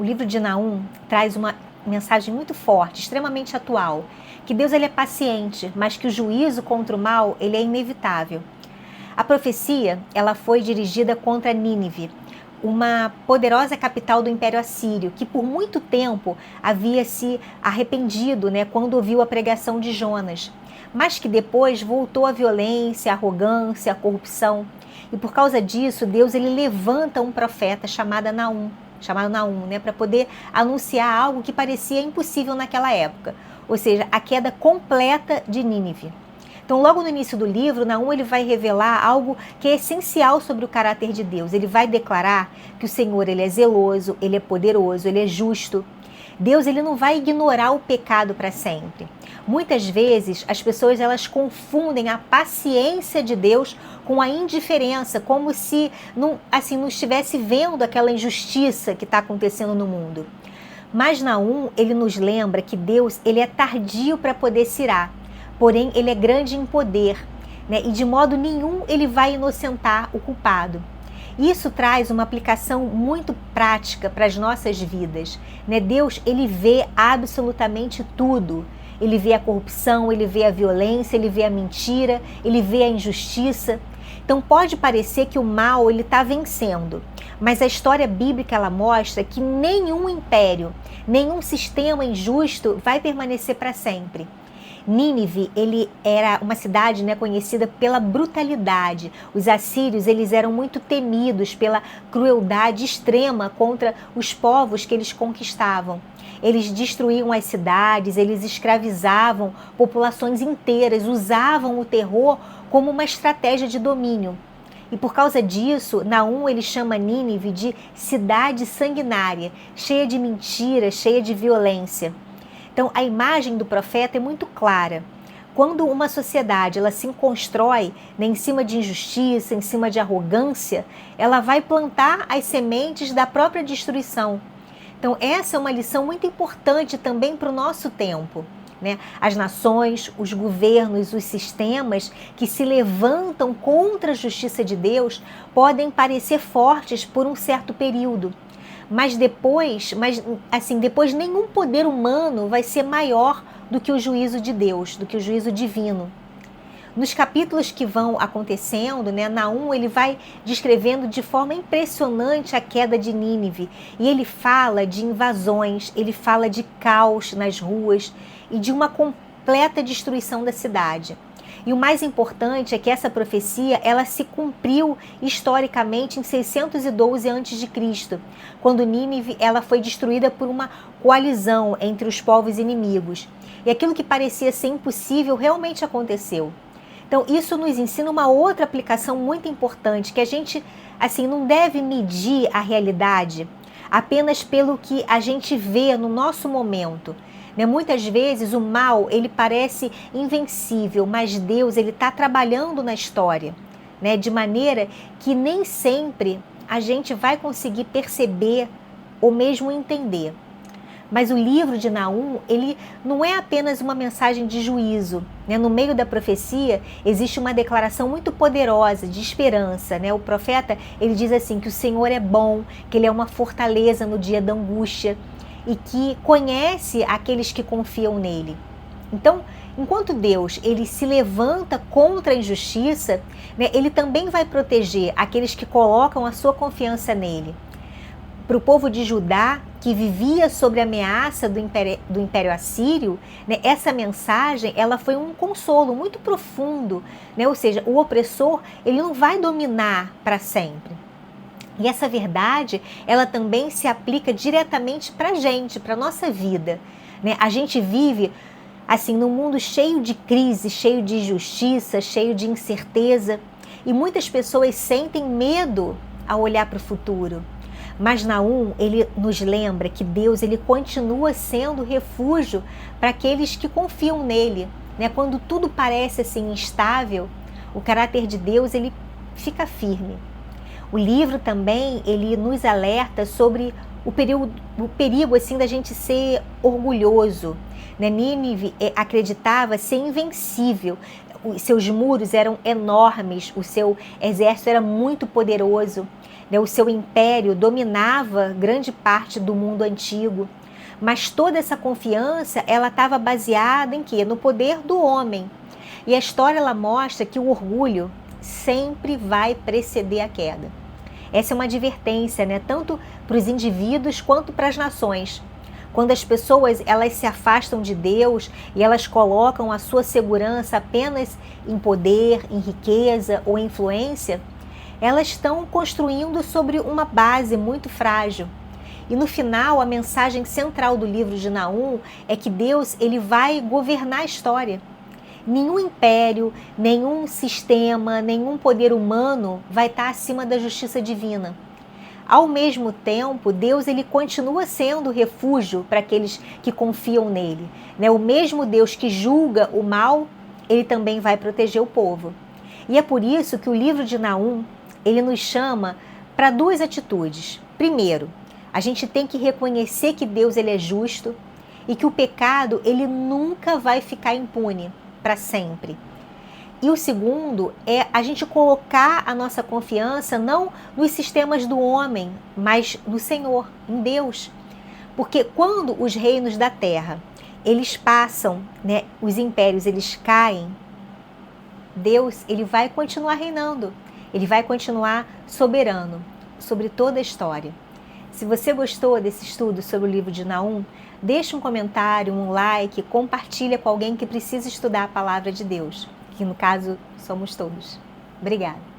O livro de Naum traz uma mensagem muito forte, extremamente atual, que Deus ele é paciente, mas que o juízo contra o mal ele é inevitável. A profecia ela foi dirigida contra Nínive, uma poderosa capital do Império Assírio, que por muito tempo havia se arrependido, quando ouviu a pregação de Jonas, mas que depois voltou à violência, à arrogância, à corrupção. E por causa disso, Deus ele levanta um profeta chamado Naum, para poder anunciar algo que parecia impossível naquela época, ou seja, a queda completa de Nínive. Então, logo no início do livro, Naum ele vai revelar algo que é essencial sobre o caráter de Deus. Ele vai declarar que o Senhor ele é zeloso, ele é poderoso, ele é justo. Deus ele não vai ignorar o pecado para sempre. Muitas vezes as pessoas elas confundem a paciência de Deus com a indiferença, como se não estivesse vendo aquela injustiça que está acontecendo no mundo. Mas Naum ele nos lembra que Deus ele é tardio para poder se irar. Porém, ele é grande em poder, e de modo nenhum ele vai inocentar o culpado. Isso traz uma aplicação muito prática para as nossas vidas. Deus, ele vê absolutamente tudo. Ele vê a corrupção, ele vê a violência, ele vê a mentira, ele vê a injustiça. Então pode parecer que o mal ele está vencendo, mas a história bíblica ela mostra que nenhum império, nenhum sistema injusto vai permanecer para sempre. Nínive, ele era uma cidade conhecida pela brutalidade. Os assírios eles eram muito temidos pela crueldade extrema contra os povos que eles conquistavam. Eles destruíam as cidades, eles escravizavam populações inteiras, usavam o terror como uma estratégia de domínio. E por causa disso, Naum ele chama Nínive de cidade sanguinária, cheia de mentira, cheia de violência. Então, a imagem do profeta é muito clara. Quando uma sociedade ela se constrói em cima de injustiça, em cima de arrogância, ela vai plantar as sementes da própria destruição. Então, essa é uma lição muito importante também para o nosso tempo. As nações, os governos, os sistemas que se levantam contra a justiça de Deus podem parecer fortes por um certo período. Mas depois nenhum poder humano vai ser maior do que o juízo de Deus, do que o juízo divino. Nos capítulos que vão acontecendo, Naum ele vai descrevendo de forma impressionante a queda de Nínive. E ele fala de invasões, ele fala de caos nas ruas e de uma completa destruição da cidade. E o mais importante é que essa profecia ela se cumpriu historicamente em 612 a.C., quando Nínive ela foi destruída por uma coalizão entre os povos inimigos. E aquilo que parecia ser impossível realmente aconteceu. Então isso nos ensina uma outra aplicação muito importante, que a gente não deve medir a realidade apenas pelo que a gente vê no nosso momento. Muitas vezes o mal ele parece invencível, mas Deus ele está trabalhando na história, de maneira que nem sempre a gente vai conseguir perceber ou mesmo entender. Mas o livro de Naum ele não é apenas uma mensagem de juízo. No meio da profecia existe uma declaração muito poderosa de esperança. O profeta ele diz assim que o Senhor é bom, que ele é uma fortaleza no dia da angústia e que conhece aqueles que confiam nele. Então, enquanto Deus ele se levanta contra a injustiça, ele também vai proteger aqueles que colocam a sua confiança nele. Para o povo de Judá, que vivia sob a ameaça do Império Assírio, essa mensagem ela foi um consolo muito profundo, ou seja, o opressor ele não vai dominar para sempre. E essa verdade, ela também se aplica diretamente para a gente, para a nossa vida. A gente vive, num mundo cheio de crise, cheio de injustiça, cheio de incerteza. E muitas pessoas sentem medo ao olhar para o futuro. Mas Naum, ele nos lembra que Deus ele continua sendo refúgio para aqueles que confiam nele. Quando tudo parece instável, o caráter de Deus ele fica firme. O livro também, ele nos alerta sobre o perigo da gente ser orgulhoso. Nínive acreditava ser invencível, os seus muros eram enormes, o seu exército era muito poderoso. né? O seu império dominava grande parte do mundo antigo, mas toda essa confiança ela estava baseada em quê? No poder do homem. E a história ela mostra que o orgulho sempre vai preceder a queda. Essa é uma advertência, né? Tanto para os indivíduos quanto para as nações. Quando as pessoas elas se afastam de Deus e elas colocam a sua segurança apenas em poder, em riqueza ou influência, elas estão construindo sobre uma base muito frágil. E no final, a mensagem central do livro de Naum é que Deus ele vai governar a história. Nenhum império, nenhum sistema, nenhum poder humano vai estar acima da justiça divina. Ao mesmo tempo, Deus ele continua sendo refúgio para aqueles que confiam nele, né? O mesmo Deus que julga o mal, ele também vai proteger o povo. E é por isso que o livro de Naum, ele nos chama para duas atitudes. Primeiro, a gente tem que reconhecer que Deus ele é justo e que o pecado ele nunca vai ficar impune para sempre. E o segundo é a gente colocar a nossa confiança não nos sistemas do homem, mas no Senhor, em Deus. Porque quando os reinos da terra, eles passam, né, os impérios, eles caem, Deus, ele vai continuar reinando. Ele vai continuar soberano sobre toda a história. Se você gostou desse estudo sobre o livro de Naum, deixe um comentário, um like, compartilha com alguém que precisa estudar a palavra de Deus, que no caso somos todos. Obrigada.